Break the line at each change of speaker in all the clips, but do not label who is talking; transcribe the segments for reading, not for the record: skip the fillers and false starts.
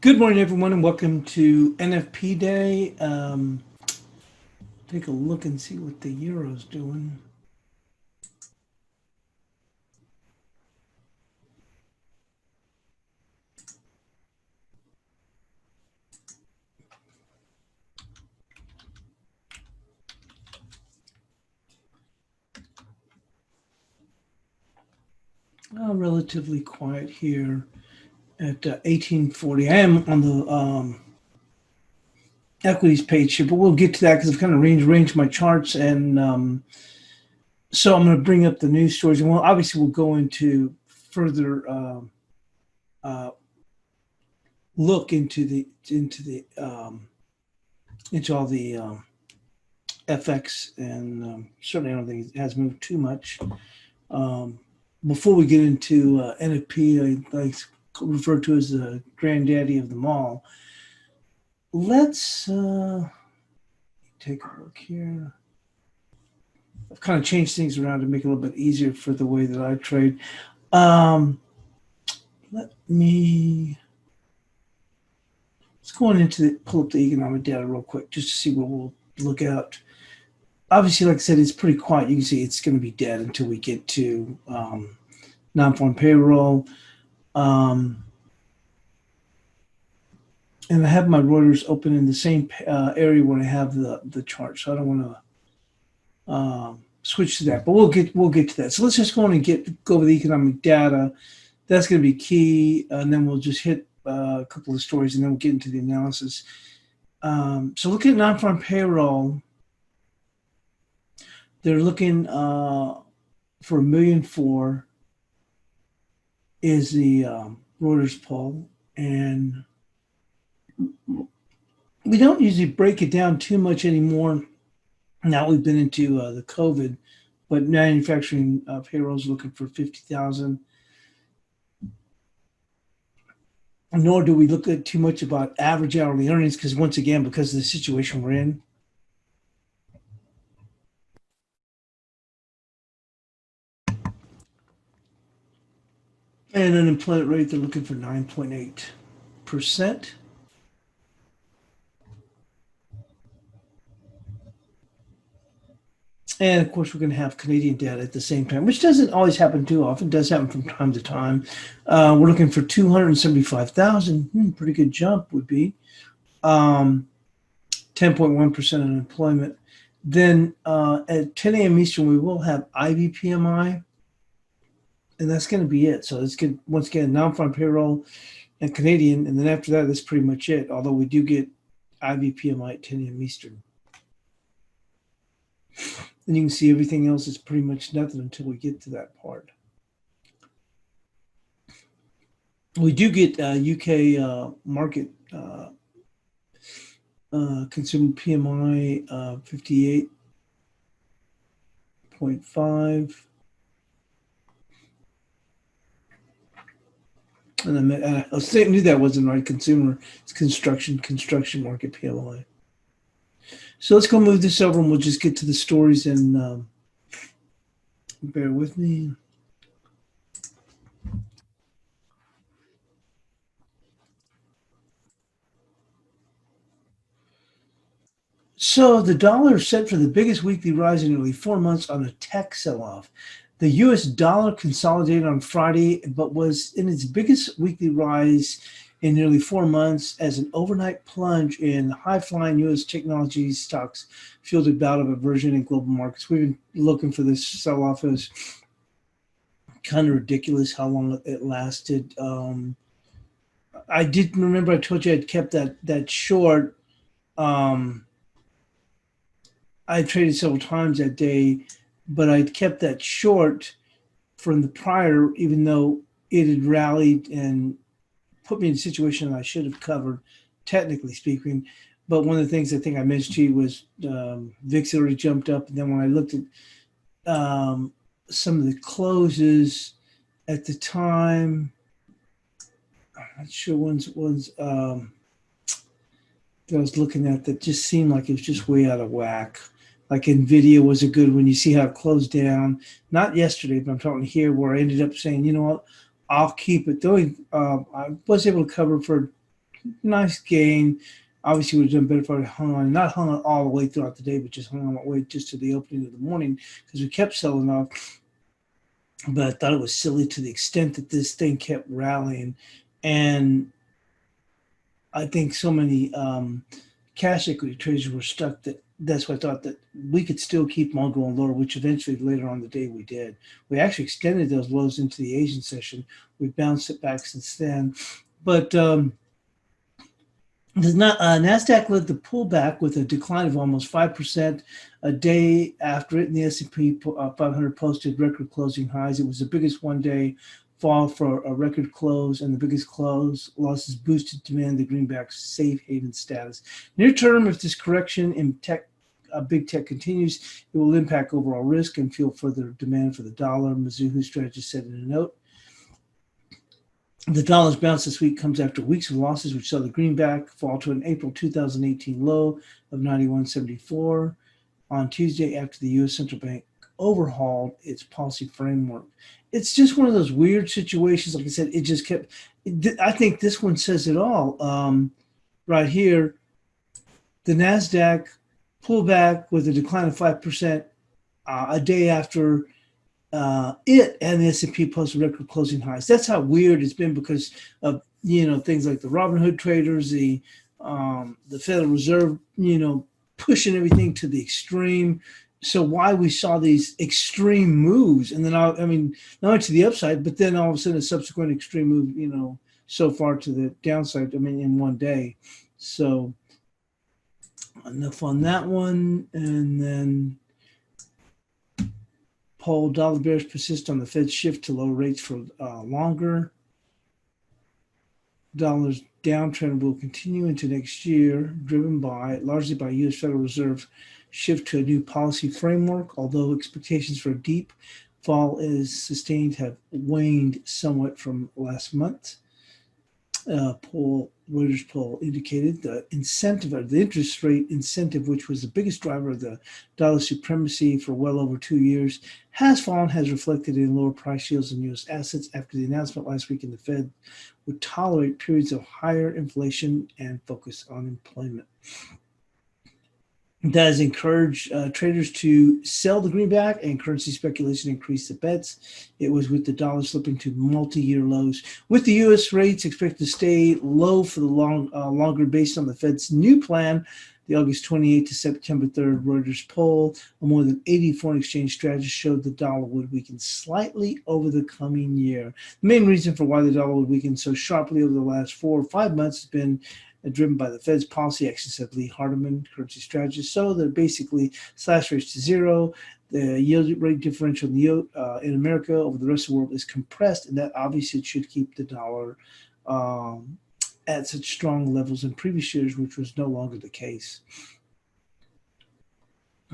Good morning, everyone, and welcome to NFP Day. Take a look and see what the euro's doing. Relatively quiet here at 1840. I am on the equities page here, but we'll get to that because I've kind of rearranged my charts, and so I'm going to bring up the news stories, and we'll go into further look into all the FX, and certainly I don't think it has moved too much. Before we get into NFP, I refer to as the granddaddy of them all. Let's take a look here. I've kind of changed things around to make it a little bit easier for the way that I trade. Let's go on pull up the economic data real quick just to see what we'll look at. Obviously, like I said, it's pretty quiet. You can see it's going to be dead until we get to non-farm payroll. And I have my Reuters open in the same area where I have the chart, so I don't want to switch to that. But we'll get to that. So let's just go on and go over the economic data. That's going to be key, and then we'll just hit a couple of stories, and then we'll get into the analysis. So looking at non-farm payroll, they're looking for 1.4 million is the Reuters poll, and we don't usually break it down too much anymore. Now we've been into the COVID, but manufacturing payroll is looking for 50,000. Nor do we look at too much about average hourly earnings because, once again, because of the situation we're in. And unemployment rate, they're looking for 9.8%. And of course, we're going to have Canadian data at the same time, which doesn't always happen too often. It does happen from time to time. We're looking for 275,000. Pretty good jump would be 10.1% unemployment. Then at 10 a.m. Eastern, we will have IBPMI, and that's going to be it. So it's good. Once again, non-farm payroll and Canadian, and then after that, that's pretty much it. Although we do get IBPMI at 10 a.m. Eastern. And you can see everything else is pretty much nothing until we get to that part. We do get UK market consumer PMI 58.5. And I knew that wasn't right. Consumer, it's construction market PMI. So let's go move this over, and we'll just get to the stories, and bear with me. So the dollar is set for the biggest weekly rise in nearly 4 months on a tech sell-off. The U.S. dollar consolidated on Friday, but was in its biggest weekly rise in nearly 4 months as an overnight plunge in high-flying U.S. technology stocks fueled a bout of aversion in global markets. We've been looking for this sell-off. It was kind of ridiculous how long it lasted. I did remember I told you I'd kept that short. I traded several times that day, but I'd kept that short from the prior, even though it had rallied and put me in a situation that I should have covered, technically speaking. But one of the things I think I mentioned to you was VIX had already jumped up. And then when I looked at some of the closes at the time, I'm not sure ones that I was looking at that just seemed like it was just way out of whack. Like NVIDIA was a good one. You see how it closed down. Not yesterday, but I'm talking here where I ended up saying, you know what, I'll keep it. Though I was able to cover for nice gain. Obviously, would have done better if I had hung on, not hung on all the way throughout the day, but just hung on all the way just to the opening of the morning because we kept selling off. But I thought it was silly to the extent that this thing kept rallying. And I think so many cash equity traders were stuck that that's why I thought that we could still keep on going lower, which eventually later on the day we did. We actually extended those lows into the Asian session. We've bounced it back since then. But NASDAQ led the pullback with a decline of almost 5% a day after it, and the S&P 500 posted record closing highs. It was the biggest one-day fall for a record close, and the biggest close losses boosted demand, the greenback's safe haven status. Near term, if this correction in big tech continues, it will impact overall risk and fuel further demand for the dollar, Mizuho strategist said in a note. The dollar's bounce this week comes after weeks of losses, which saw the greenback fall to an April 2018 low of 91.74 on Tuesday after the U.S. Central Bank overhauled its policy framework. It's just one of those weird situations. Like I said, it just kept. I think this one says it all. Right here, the NASDAQ pulled back with a decline of 5% a day after it and the S&P posted record closing highs. That's how weird it's been because of things like the Robinhood traders, the Federal Reserve, pushing everything to the extreme. So why we saw these extreme moves, and then not only to the upside, but then all of a sudden a subsequent extreme move, so far to the downside. In one day. So enough on that one, and then. Poll, dollar bears persist on the Fed's shift to low rates for longer. Dollar's downtrend will continue into next year, driven largely by U.S. Federal Reserve shift to a new policy framework, although expectations for a deep fall is sustained have waned somewhat from last month. Reuters poll indicated the incentive, or the interest rate incentive, which was the biggest driver of the dollar supremacy for well over 2 years, has fallen, has reflected in lower price yields in U.S. assets after the announcement last week in the Fed would tolerate periods of higher inflation and focus on employment. That has encouraged traders to sell the greenback, and currency speculation increased the bets. It was with the dollar slipping to multi-year lows. With the U.S. rates expected to stay low for the longer based on the Fed's new plan, the August 28th to September 3rd Reuters poll of more than 80 foreign exchange strategists showed the dollar would weaken slightly over the coming year. The main reason for why the dollar would weaken so sharply over the last 4 or 5 months has been driven by the Fed's policy actions, said Lee Hardeman, currency strategist. So they're basically slash rates to zero. The yield rate differential in America over the rest of the world is compressed, and that obviously should keep the dollar at such strong levels in previous years, which was no longer the case.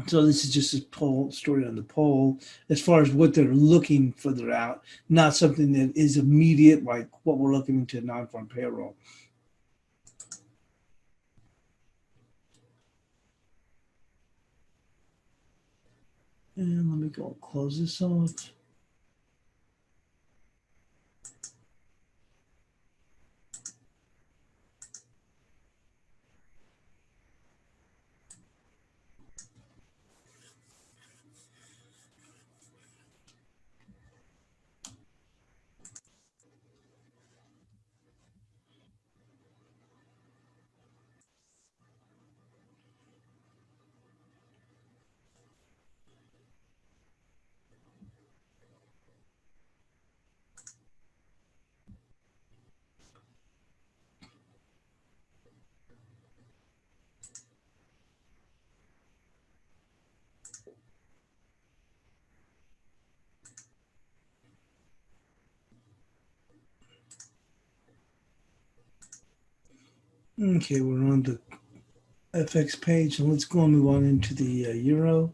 So this is just a story on the poll as far as what they're looking further out, not something that is immediate like what we're looking into non-farm payroll. And let me go close this out. Okay, we're on the FX page, and let's go and move on into the euro.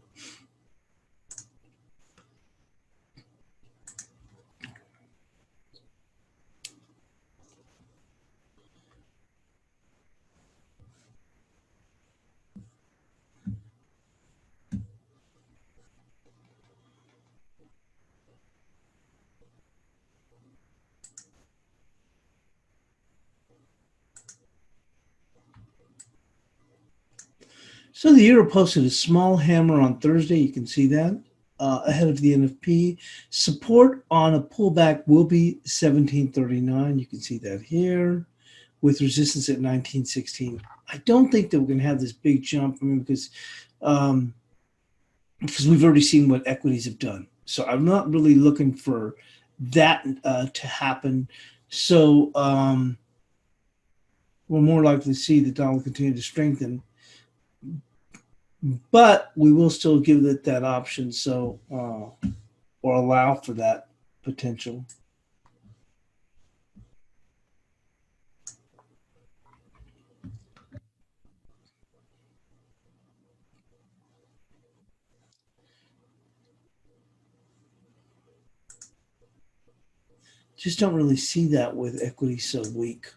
So the euro posted a small hammer on Thursday. You can see that ahead of the NFP. Support on a pullback will be 1739. You can see that here with resistance at 1916. I don't think that we're going to have this big jump. I mean, because we've already seen what equities have done. So I'm not really looking for that to happen. So we're more likely to see the dollar continue to strengthen. But we will still give it that option, so or allow for that potential. Just don't really see that with equity so weak.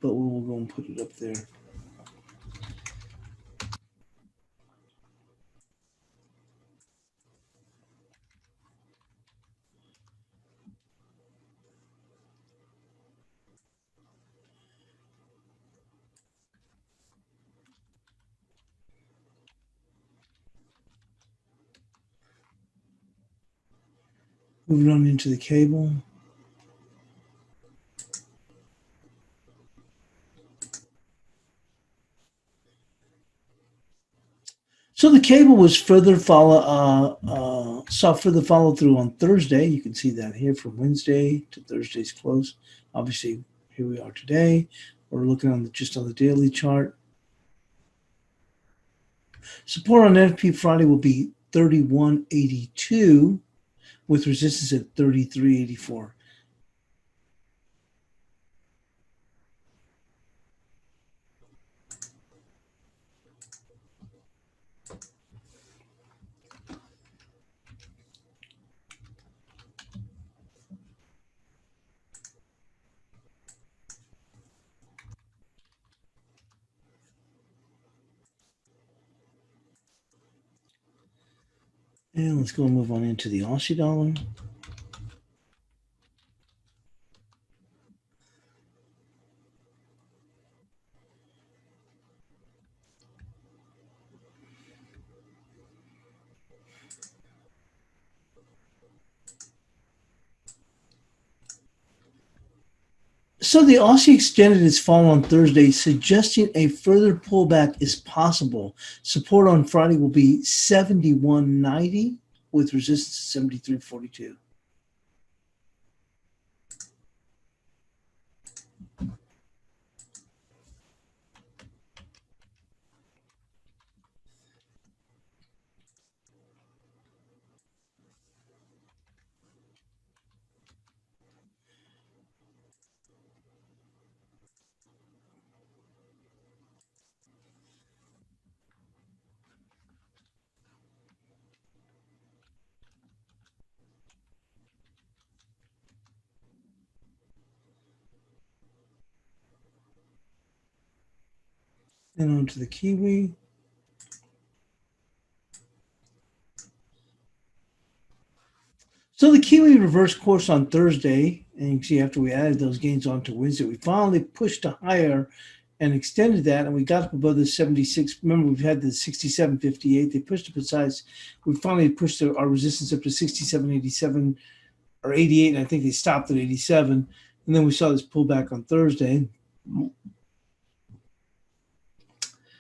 But we will go and put it up there. Moving on into the cable. So the cable was saw further follow through on Thursday. You can see that here from Wednesday to Thursday's close. Obviously, here we are today. We're looking on just on the daily chart. Support on NFP Friday will be 31.82 with resistance at 33.84. And let's go and move on into the Aussie Dollar. So the Aussie extended its fall on Thursday, suggesting a further pullback is possible. Support on Friday will be 71.90 with resistance at 73.42. And on to the Kiwi. So the Kiwi reversed course on Thursday, and you can see after we added those gains onto Wednesday, we finally pushed to higher and extended that, and we got up above the 76. Remember, we've had the 67.58. They pushed it besides. We finally pushed our resistance up to 67.87 or 88, and I think they stopped at 87. And then we saw this pullback on Thursday.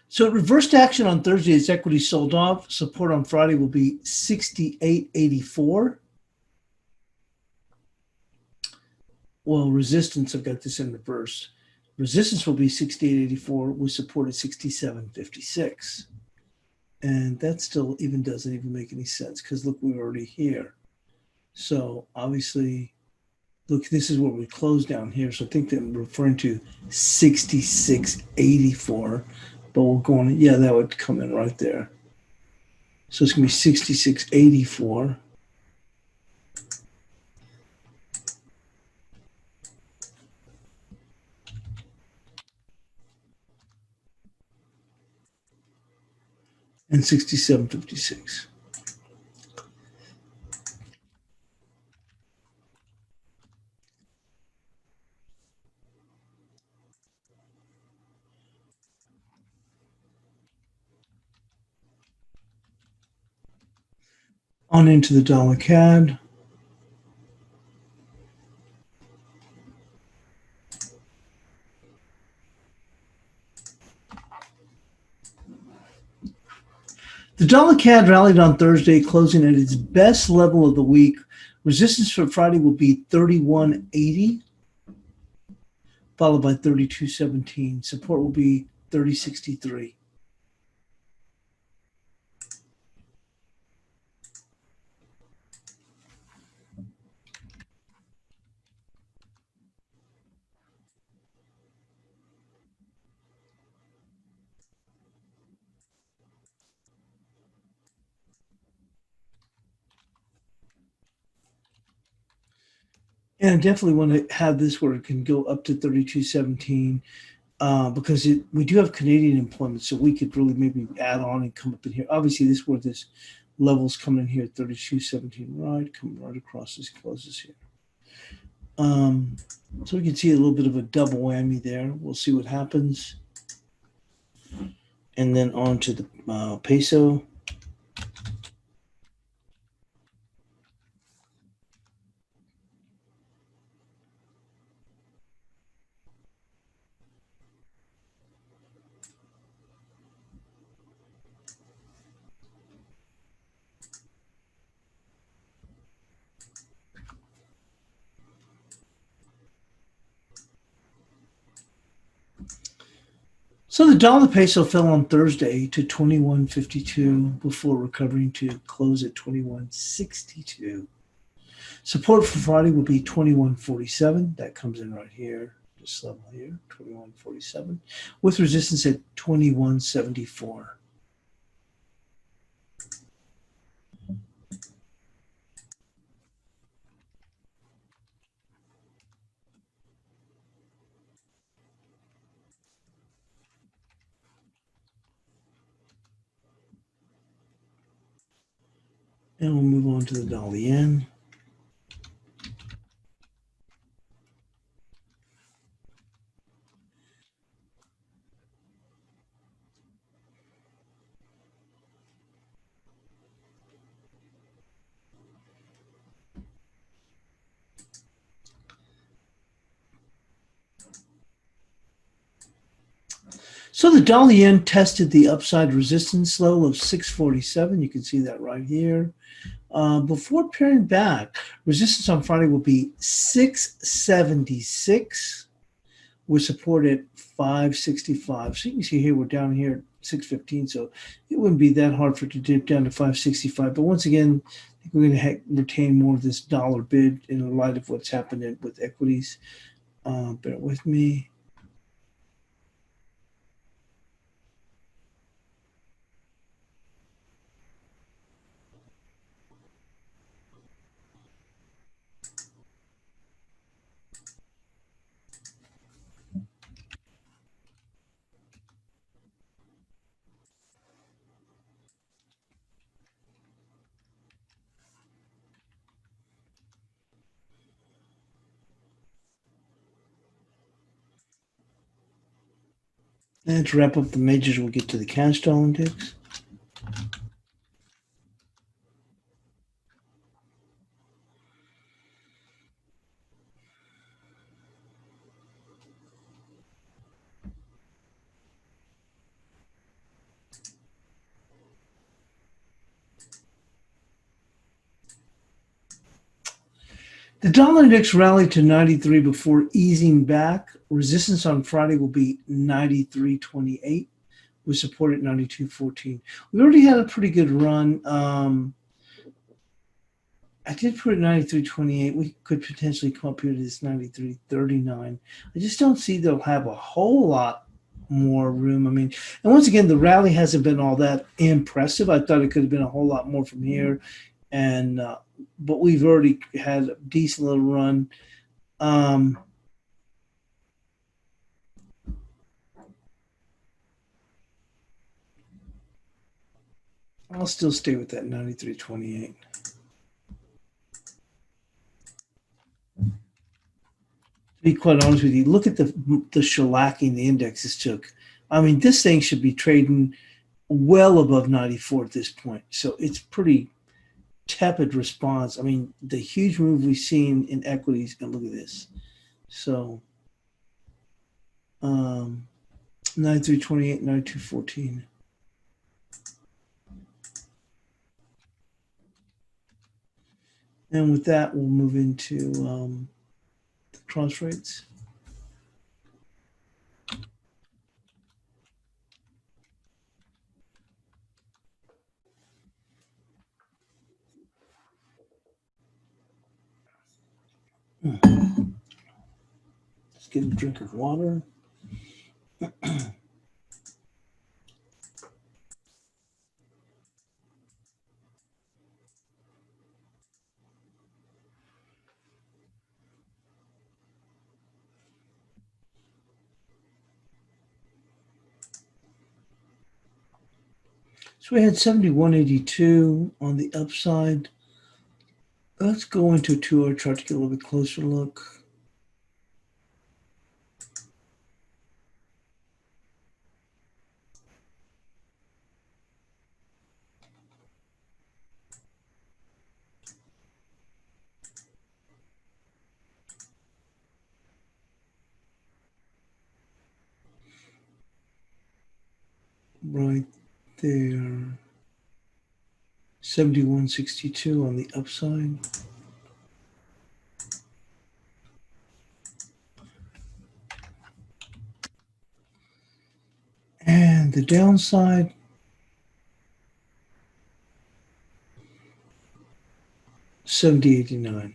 So it reversed action on Thursday as equity sold off. Support on Friday will be 68.84. Well, resistance, I've got this in reverse. Resistance will be 68.84 with support at 67.56. And that still even doesn't even make any sense because look, we're already here. So obviously, look, this is where we closed down here. So I think that I'm referring to 66.84. But we're going, yeah, that would come in right there. So it's going to be 66.84. And 67.56. On into the dollar CAD. The dollar CAD rallied on Thursday, closing at its best level of the week. Resistance for Friday will be 31.80, followed by 32.17. Support will be 30.63. And I definitely want to have this where it can go up to 32.17 because we do have Canadian employment, so we could really maybe add on and come up in here. Obviously, this where this level's coming in here at 32.17, right? Come right across this closes here. So we can see a little bit of a double whammy there. We'll see what happens. And then on to the peso. So the dollar peso fell on Thursday to 21.52 before recovering to close at 21.62. Support for Friday will be 21.47. That comes in right here, this level here, 21.47, with resistance at 21.74. And we'll move on to the dollar yen. So the dollar yen tested the upside resistance level of 647. You can see that right here. Before paring back, resistance on Friday will be 676 with support at 565. So you can see here we're down here at 615. So it wouldn't be that hard for it to dip down to 565. But once again, I think we're going to retain more of this dollar bid in light of what's happening with equities. Bear with me. And to wrap up the majors, we'll get to the cash dollar index. The dollar index rallied to 93 before easing back. Resistance on Friday will be 93.28 with support at 92.14. We already had a pretty good run. I did put 93.28. We could potentially come up here to this 93.39. I just don't see they'll have a whole lot more room. I mean, and once again, the rally hasn't been all that impressive. I thought it could have been a whole lot more from here. And but we've already had a decent little run. I'll still stay with that 93.28. To be quite honest with you, look at the shellacking the indexes took. I mean, this thing should be trading well above 94 at this point. So it's pretty tepid response. I mean, the huge move we've seen in equities, and look at this. So, 93.28, 92.14. And with that, we'll move into the cross rates. Let's get a drink of water. So we had 71.82 on the upside. Let's go into a 2-hour chart to get a little bit closer look. Right there. 71.62 on the upside. And the downside, 70.89.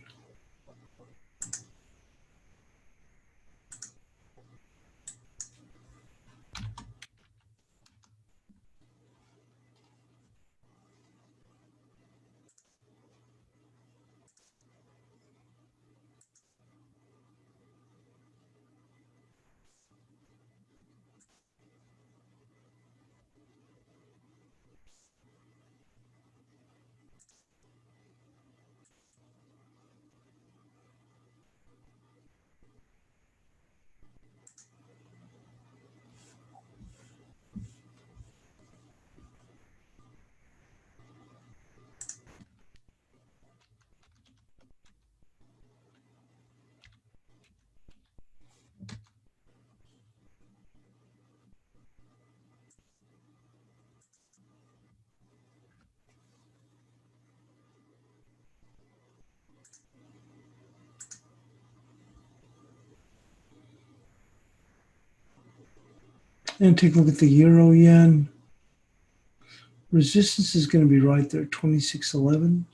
And take a look at the euro yen. Resistance is going to be right there, 26.11.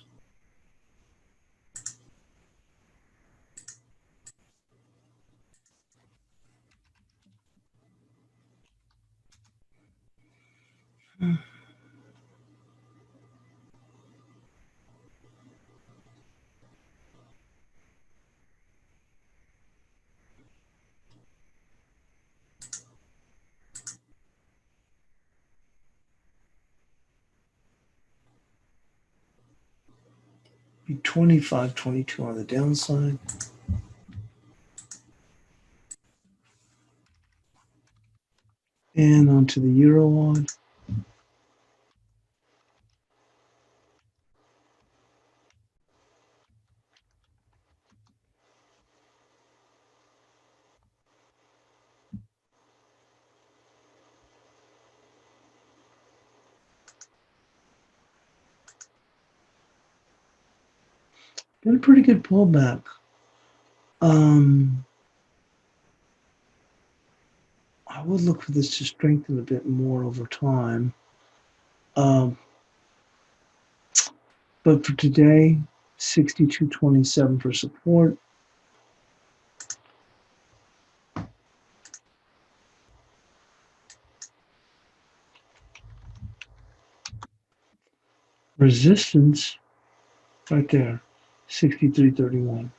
Be 25.22 on the downside. And onto the euro wad. Been a pretty good pullback. I would look for this to strengthen a bit more over time. But for today, 62.27 for support. Resistance right there, 63.31.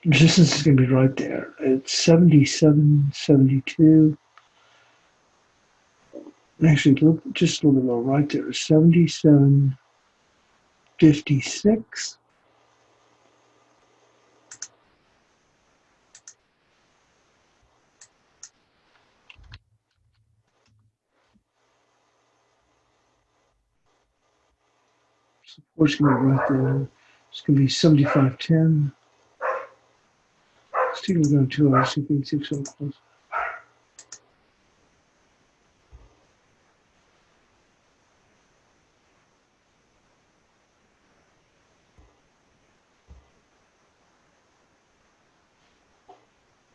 Resistance is going to be right there. It's 77.72. Actually, just a little bit low right there. 77.56. Support's going to be right there. It's going to be 75.10. Let's take a look on 2 hours, see if we can see something close.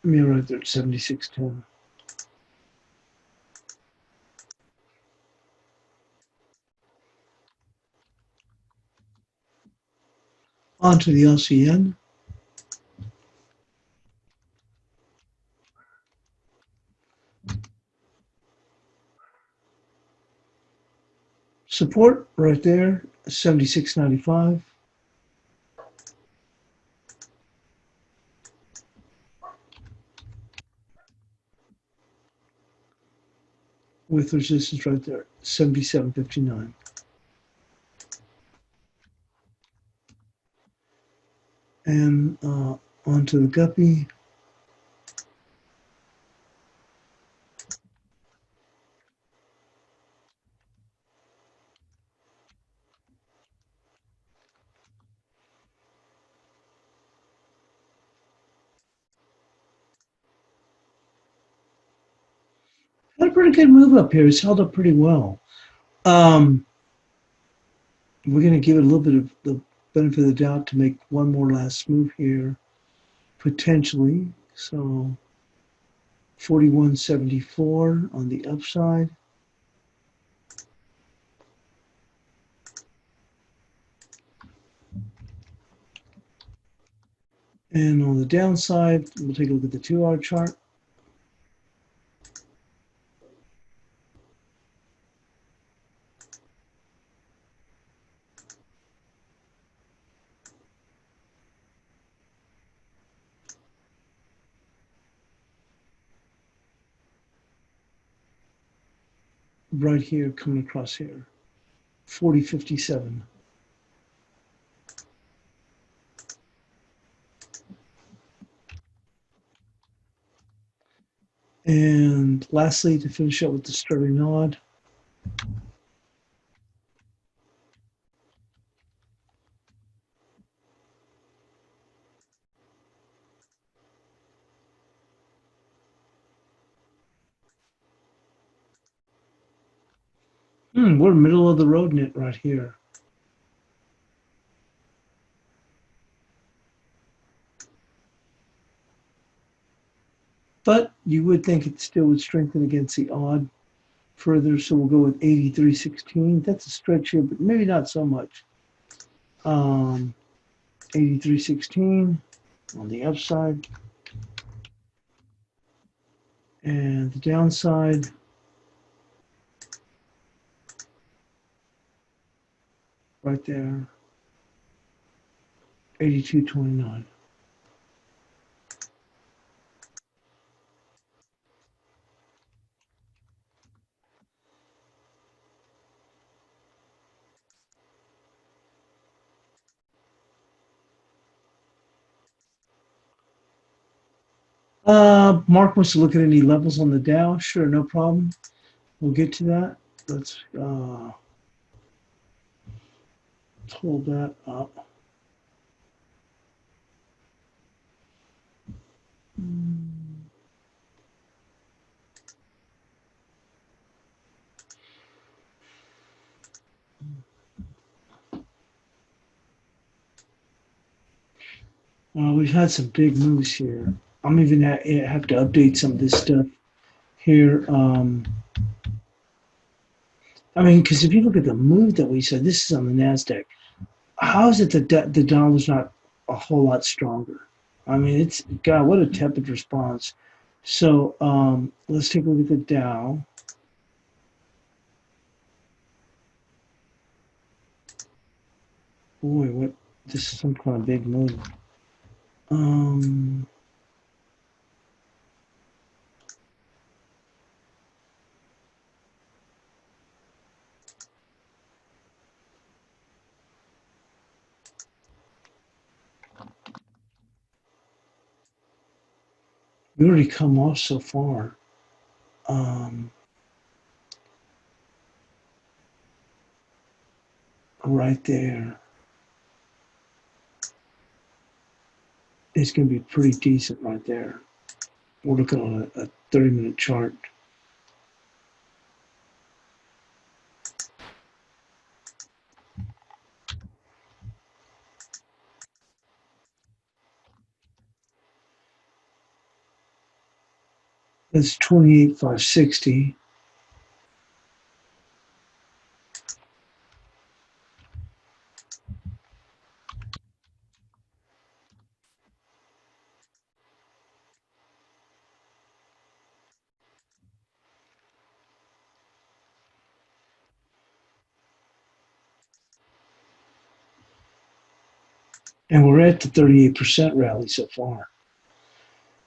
Yeah, right there at 76.10. On to the LCN. Support right there, 76.95. With resistance right there, 77.59. And onto the guppy. Had a pretty good move up here. It's held up pretty well. We're going to give it a little bit of the benefit of the doubt to make one more last move here, potentially. So 41.74 on the upside. And on the downside, we'll take a look at the 2 hour chart. Right here, coming across here, 40.57. And lastly, to finish up with the sterling nod, we're middle of the road knit right here. But you would think it still would strengthen against the odd further, so we'll go with 83.16. That's a stretch here, but maybe not so much. 83.16 on the upside. And the downside, right there, 82.29. Mark wants to look at any levels on the Dow. Sure, no problem. We'll get to that. Let's hold that up. We've had some big moves here. I'm even have to update some of this stuff here. I mean, because if you look at the move that we said, this is on the NASDAQ. How is it that the dollar's not a whole lot stronger? I mean, it's, God, what a tepid response. So let's take a look at the Dow. Boy, what, this is some kind of big move. Um, we already come off so far. Right there. It's going to be pretty decent right there. We're looking on a 30-minute chart. That's 28,560. And we're at the 38% rally so far.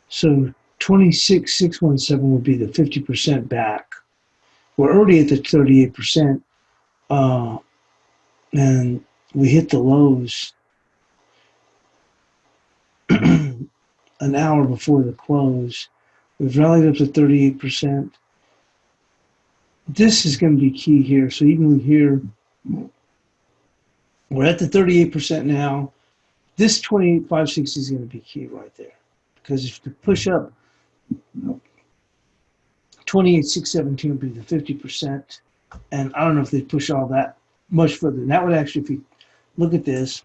So 26,617 would be the 50% back. We're already at the 38%, and we hit the lows an hour before the close. We've rallied up to 38%. This is going to be key here. So even here, we're at the 38% now. This 28,560 is going to be key right there. Because if you push up, 28,617 would be the 50%. And I don't know if they push all that much further. And that would actually, if you look at this,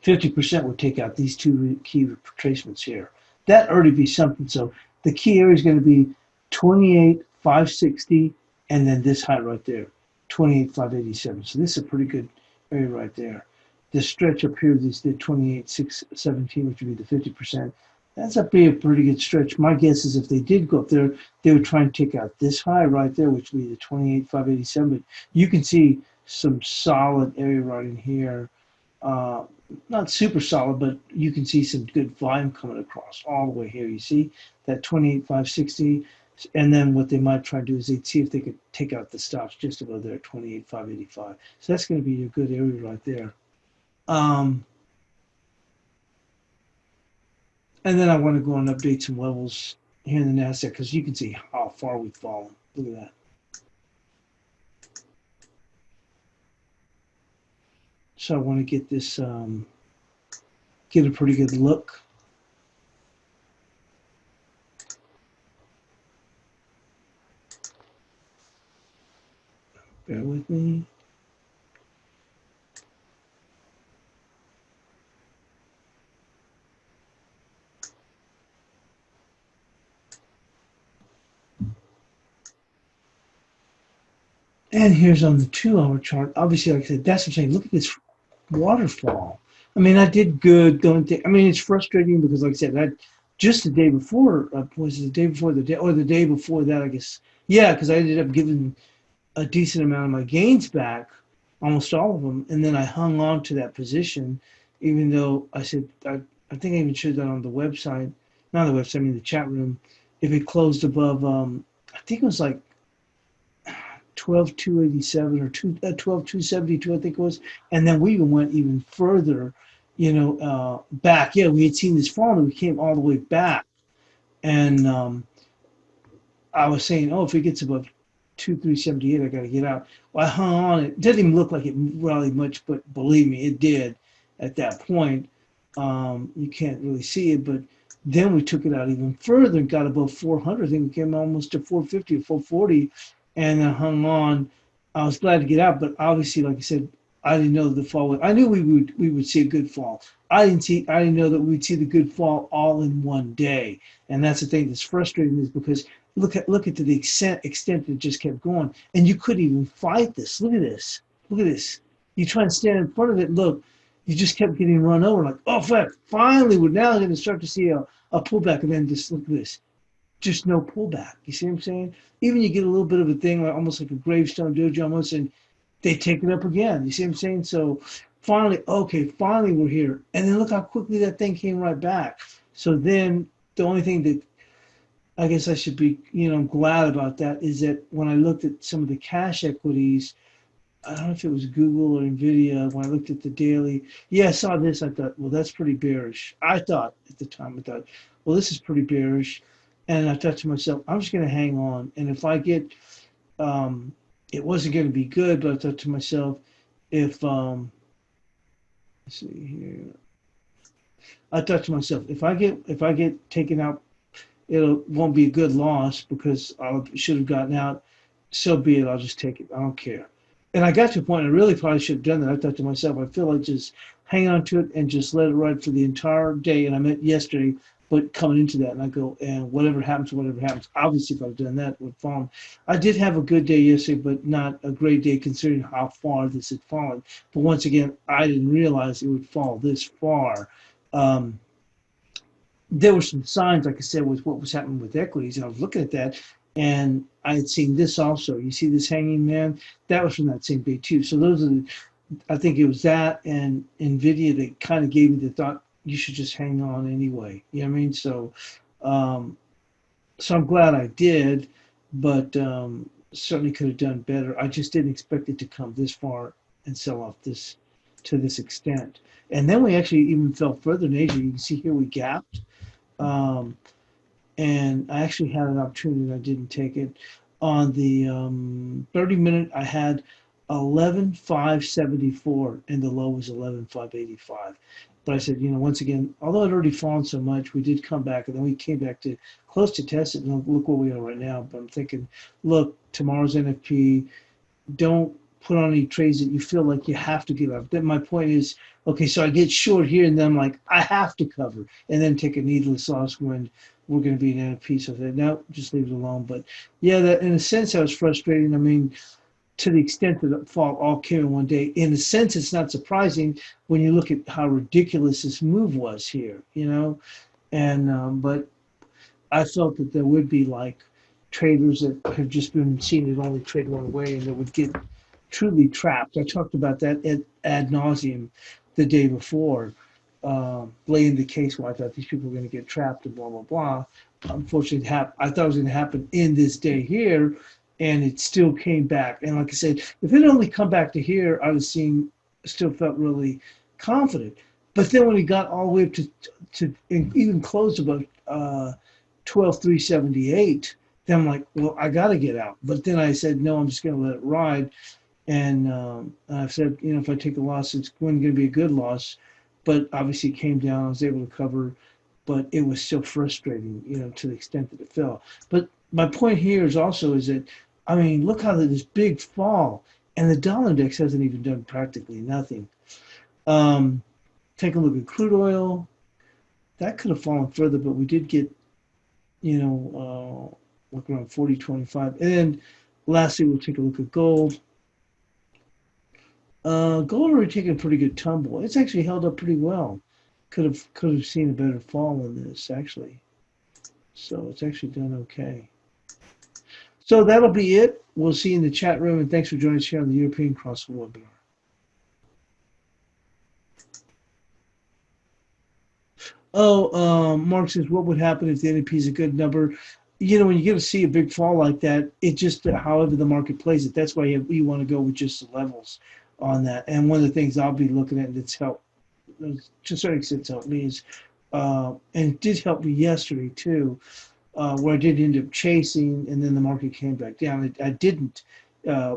50% would take out these two key retracements here. That already be something. So the key area is going to be 28,560 and then this high right there, 28,587. So this is a pretty good area right there. The stretch up here, this did 28,617, which would be the 50%. That's a pretty good stretch. My guess is if they did go up there, they would try and take out this high right there, which would be the 28,587. But you can see some solid area right in here. Not super solid, but you can see some good volume coming across all the way here. You see that 28,560, and then what they might try to do is they'd see if they could take out the stops just above there, 28,585. So that's going to be a good area right there. And then I want to go and update some levels here in the NASDAQ because you can see how far we've fallen. Look at that. So I want to get this, get a pretty good look. Bear with me. And here's on the 2-hour chart. Obviously, like I said, that's what I'm saying. Look at this waterfall. I mean, I did good. I mean, it's frustrating because, like I said, just the day before, was it the day before the day, or the day before that, I guess. Yeah, because I ended up giving a decent amount of my gains back, almost all of them. And then I hung on to that position, even though I said, I think I even showed that on the website, not the website, I mean the chat room. If it closed above, I think it was like 12,287 or 12,272, I think it was. And then we even went even further, back. Yeah, we had seen this fall and we came all the way back. And I was saying, oh, if it gets above 2,378, I got to get out. Well, I hung on. It didn't even look like it rallied much, but believe me, it did at that point. You can't really see it, but then we took it out even further and got above 400. I think we came almost to 450 or 440 and I hung on. I was glad to get out, but obviously, like I said, I didn't know the fall. I knew we would see a good fall. I didn't know that we'd see the good fall all in one day. And that's the thing that's frustrating is because look at to the extent that it just kept going, and you couldn't even fight this. Look at this. Look at this. You try and stand in front of it. Look, you just kept getting run over. Like, oh, fuck! Finally, we're now going to start to see a pullback, and then just look at this. Just no pullback. You see what I'm saying? Even you get a little bit of a thing, like almost like a gravestone dojo almost, and they take it up again. You see what I'm saying? So finally, okay, finally we're here. And then look how quickly that thing came right back. So then the only thing that I guess I should be, glad about that is that when I looked at some of the cash equities, I don't know if it was Google or Nvidia, when I looked at the daily, yeah, I saw this. I thought, well, that's pretty bearish. I thought at the time, I thought, well, this is pretty bearish. And I thought to myself, I'm just going to hang on. And if I get, it wasn't going to be good, but I thought to myself, if, let's see here, I thought to myself, if I get taken out, it won't be a good loss because I should have gotten out. So be it. I'll just take it. I don't care. And I got to a point I really probably should have done that. I thought to myself, I feel like just hang on to it and just let it ride for the entire day. And I meant yesterday, but coming into that, and I go, and whatever happens, whatever happens. Obviously, if I'd done that, it would have fallen. I did have a good day yesterday, but not a great day considering how far this had fallen. But once again, I didn't realize it would fall this far. Um, there were some signs, like I said, with what was happening with equities, and I was looking at that, and I had seen this also. You see this hanging man? That was from that same day too. So those are, I think it was that and Nvidia that kind of gave me the thought you should just hang on anyway. You know what I mean? Um, so I'm glad I did, but certainly could have done better. I just didn't expect it to come this far and sell off this to this extent. And then we actually even fell further in Asia. You can see here we gapped. Um, and I actually had an opportunity and I didn't take it. On the 30-minute, I had 11,574 and the low was 11,585. But I said, once again, although it already fallen so much, we did come back and then we came back to close to test it. And look where we are right now. But I'm thinking, look, tomorrow's NFP, don't put on any trades that you feel like you have to give up. Then my point is, okay, so I get short here and then I'm like, I have to cover and then take a needless loss when we're going to be in NFP. So I said, no, just leave it alone. But yeah, that in a sense, that was frustrating. I mean, to the extent that the fall all came in one day, in a sense, it's not surprising when you look at how ridiculous this move was here, and but I felt that there would be like traders that have just been seeing it only trade one way and that would get truly trapped. I talked about that ad nauseum the day before, laying the case where I thought these people were going to get trapped and blah, blah, blah. Unfortunately, I thought it was going to happen in this day here, and it still came back. And like I said, if it had only come back to here, I was still felt really confident. But then when it got all the way up to even close about 12,378, then I'm like, well, I got to get out. But then I said, no, I'm just going to let it ride. And I've said, if I take a loss, it's going to be a good loss. But obviously it came down. I was able to cover, but it was still frustrating, to the extent that it fell. But my point here is that, I mean, look how this big fall, and the dollar index hasn't even done practically nothing. Take a look at crude oil. That could have fallen further, but we did get, look around 40.25. And then lastly, we'll take a look at gold. Gold already taken a pretty good tumble. It's actually held up pretty well. Could have seen a better fall in this actually. So it's actually done okay. So that'll be it. We'll see you in the chat room, and thanks for joining us here on the European Crossfit webinar. Mark says, what would happen if the NP is a good number? When you get to see a big fall like that, it just, however the market plays it, that's why you want to go with just the levels on that. And one of the things I'll be looking at that's helped, to a certain extent, helped me is, and it did help me yesterday too, where I did end up chasing, and then the market came back down. I didn't,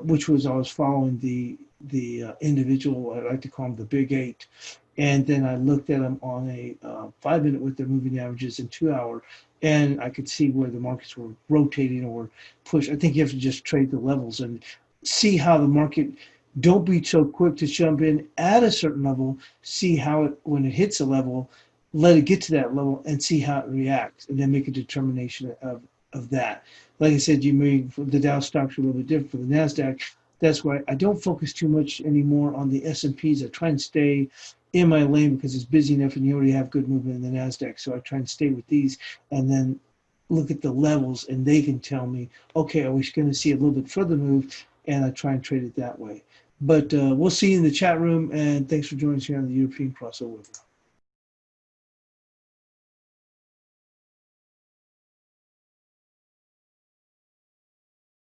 which was I was following the individual, I like to call them the big eight. And then I looked at them on a 5-minute with their moving averages and 2-hour, and I could see where the markets were rotating or push. I think you have to just trade the levels and see how the market. Don't be so quick to jump in at a certain level. See how it, when it hits a level, let it get to that level and see how it reacts, and then make a determination of that. Like I said, the Dow stocks are a little bit different from the NASDAQ. That's why I don't focus too much anymore on the S&Ps. I try and stay in my lane because it's busy enough and you already have good movement in the NASDAQ. So I try and stay with these and then look at the levels, and they can tell me, okay, are we going to see a little bit further move? And I try and trade it that way. But we'll see you in the chat room, and thanks for joining us here on the European Crossover.